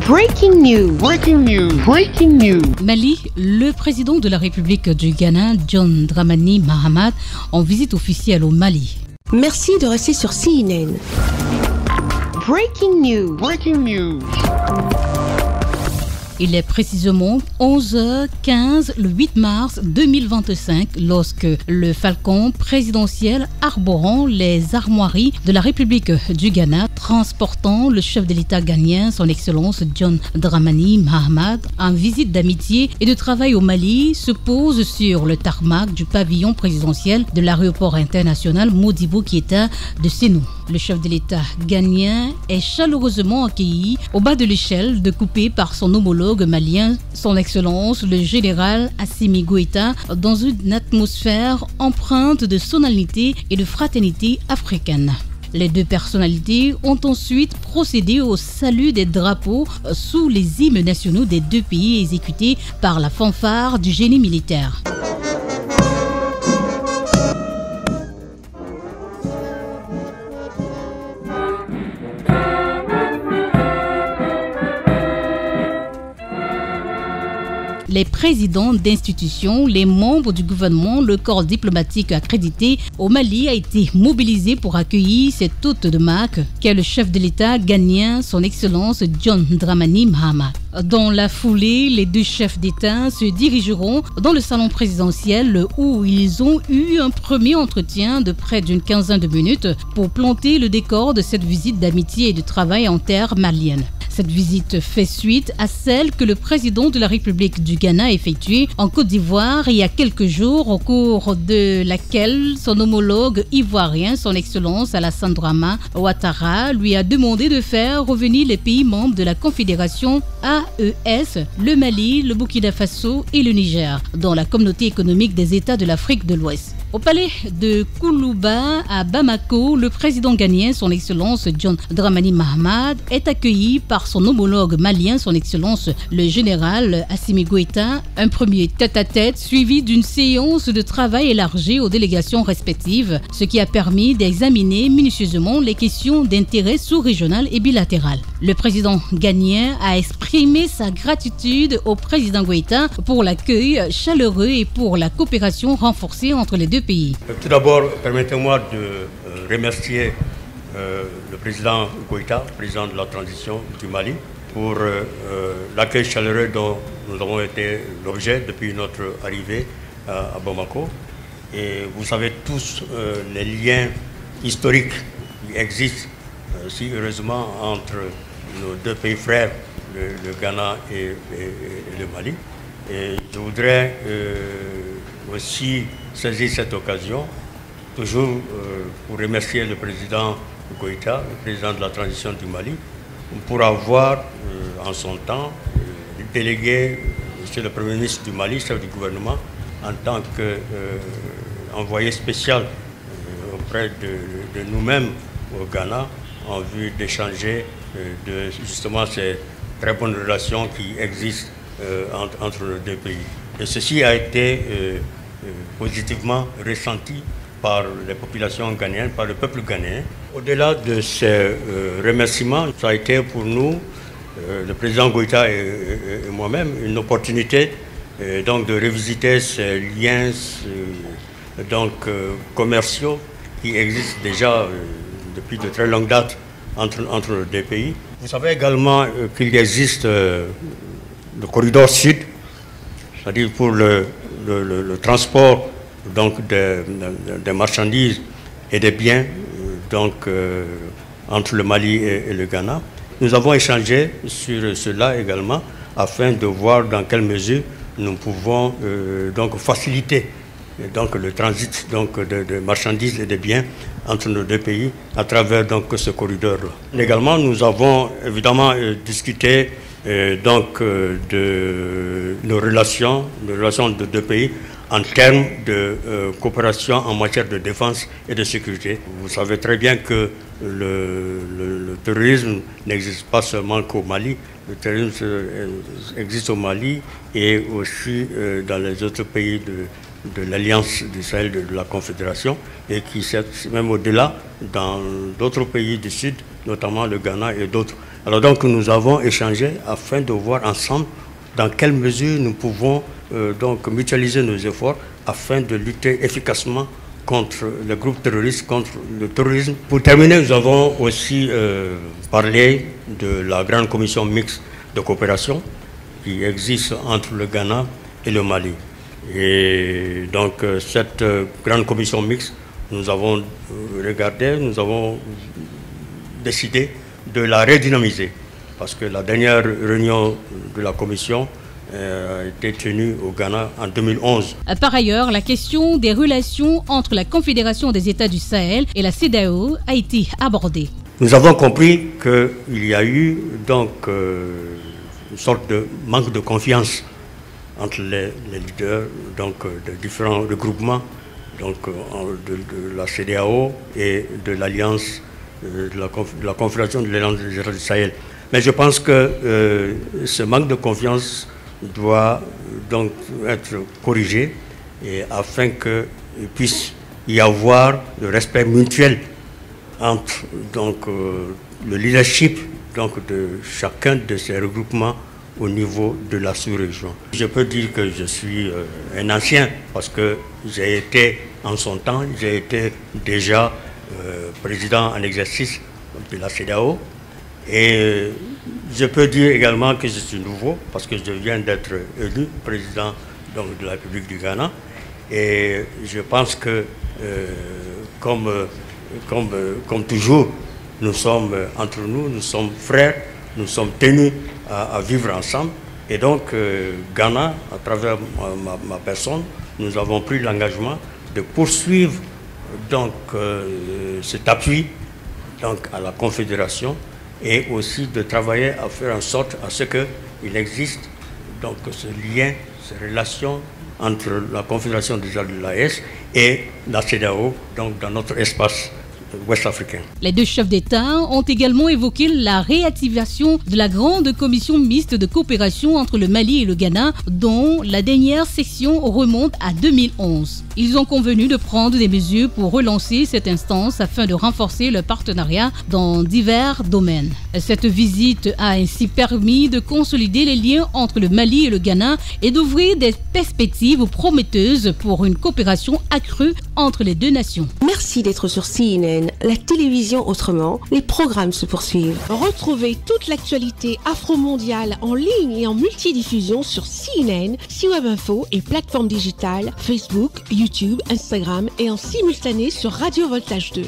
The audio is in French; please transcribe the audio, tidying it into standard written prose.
Breaking news. Breaking news. Breaking news. Mali, le président de la République du Ghana, John Dramani Mahama, en visite officielle au Mali. Merci de rester sur CNN. Breaking news. Breaking news. Il est précisément 11h15 le 8 mars 2025 lorsque le Falcon présidentiel arborant les armoiries de la République du Ghana, transportant le chef de l'État ghanéen, son Excellence John Dramani Mahama, en visite d'amitié et de travail au Mali, se pose sur le tarmac du pavillon présidentiel de l'aéroport international Modibo Keïta de Sénou. Le chef de l'État ghanéen est chaleureusement accueilli au bas de l'échelle découpée par son homologue malien, son Excellence le général Assimi Goïta, dans une atmosphère empreinte de solennité et de fraternité africaine. Les deux personnalités ont ensuite procédé au salut des drapeaux sous les hymnes nationaux des deux pays exécutés par la fanfare du génie militaire. Les présidents d'institutions, les membres du gouvernement, le corps diplomatique accrédité au Mali a été mobilisé pour accueillir cet hôte de marque qu'est le chef de l'État ghanéen, son Excellence John Dramani Mahama. Dans la foulée, les deux chefs d'État se dirigeront dans le salon présidentiel où ils ont eu un premier entretien de près d'une quinzaine de minutes pour planter le décor de cette visite d'amitié et de travail en terre malienne. Cette visite fait suite à celle que le président de la République du Ghana a effectuée en Côte d'Ivoire il y a quelques jours, au cours de laquelle son homologue ivoirien, son Excellence Alassane Dramane Ouattara, lui a demandé de faire revenir les pays membres de la Confédération AES, le Mali, le Burkina Faso et le Niger, dans la communauté économique des États de l'Afrique de l'Ouest. Au palais de Koulouba à Bamako, le président ghanéen, son Excellence John Dramani Mahama, est accueilli par son homologue malien, son Excellence le général Assimi Goïta, un premier tête-à-tête suivi d'une séance de travail élargie aux délégations respectives, ce qui a permis d'examiner minutieusement les questions d'intérêt sous-régional et bilatéral. Le président ghanéen a exprimé sa gratitude au président Goïta pour l'accueil chaleureux et pour la coopération renforcée entre les deux pays. Tout d'abord, permettez-moi de remercier le président Goïta, président de la transition du Mali, pour l'accueil chaleureux dont nous avons été l'objet depuis notre arrivée à Bamako. Et vous savez tous les liens historiques qui existent, si heureusement, entre nos deux pays frères, le Ghana et le Mali. Et je voudrais aussi saisir cette occasion, toujours pour remercier le président Goïta, le président de la transition du Mali, pour avoir en son temps délégué M. le Premier ministre du Mali, chef du gouvernement, en tant qu'envoyé spécial auprès de nous-mêmes au Ghana, en vue d'échanger de justement ces très bonnes relations qui existent entre nos deux pays. Et ceci a été positivement ressenti par les populations ghanéennes, par le peuple ghanéen. Au-delà de ces remerciements, ça a été pour nous, le président Goïta et moi-même, une opportunité donc de revisiter ces liens commerciaux qui existent déjà depuis de très longues dates entre nos deux pays. Vous savez également qu'il existe le corridor sud, c'est-à-dire pour le transport donc des marchandises et des biens entre le Mali et le Ghana. Nous avons échangé sur cela également afin de voir dans quelle mesure nous pouvons faciliter le transit de marchandises et de biens entre nos deux pays à travers ce corridor-là. Également, nous avons évidemment discuté de nos relations de deux pays en termes de coopération en matière de défense et de sécurité. Vous savez très bien que le terrorisme n'existe pas seulement qu'au Mali. Le terrorisme existe au Mali et aussi dans les autres pays de l'Alliance du Sahel, de la Confédération, et qui s'est même au-delà dans d'autres pays du Sud, notamment le Ghana et d'autres. Alors donc nous avons échangé afin de voir ensemble dans quelle mesure nous pouvons donc mutualiser nos efforts afin de lutter efficacement contre les groupes terroristes, contre le terrorisme. Pour terminer, nous avons aussi parlé de la grande commission mixte de coopération qui existe entre le Ghana et le Mali. Et donc cette grande commission mixte, nous avons regardé, nous avons décidé de la redynamiser parce que la dernière réunion de la commission a été tenue au Ghana en 2011. Par ailleurs, la question des relations entre la Confédération des États du Sahel et la CEDEAO a été abordée. Nous avons compris qu'il y a eu donc une sorte de manque de confiance entre les leaders donc, de différents regroupements donc, de la CEDEAO et de l'Alliance de la Confédération de l'Alliance des États du Sahel. Mais je pense que ce manque de confiance doit donc être corrigé et afin qu'il puisse y avoir le respect mutuel entre donc, le leadership donc, de chacun de ces regroupements au niveau de la sous-région. Je peux dire que je suis un ancien parce que j'ai été en son temps, j'ai été déjà président en exercice de la CEDEAO et je peux dire également que je suis nouveau parce que je viens d'être élu président donc, de la République du Ghana et je pense que comme toujours, nous sommes entre nous, nous sommes frères, nous sommes tenus à vivre ensemble. Et donc, Ghana, à travers ma personne, nous avons pris l'engagement de poursuivre donc, cet appui donc, à la Confédération et aussi de travailler à faire en sorte à ce qu'il existe donc, ce lien, ces relations entre la Confédération des États de l'AES et la CEDEAO donc, dans notre espace ouest-africain. Les deux chefs d'État ont également évoqué la réactivation de la grande commission mixte de coopération entre le Mali et le Ghana, dont la dernière session remonte à 2011. Ils ont convenu de prendre des mesures pour relancer cette instance afin de renforcer le partenariat dans divers domaines. Cette visite a ainsi permis de consolider les liens entre le Mali et le Ghana et d'ouvrir des perspectives prometteuses pour une coopération accrue entre les deux nations. Merci d'être sur CNN, la télévision autrement. Les programmes se poursuivent. Retrouvez toute l'actualité afro-mondiale en ligne et en multidiffusion sur CNN, C-Web Info et plateformes digitales, Facebook, YouTube, Instagram et en simultané sur Radio Voltage 2.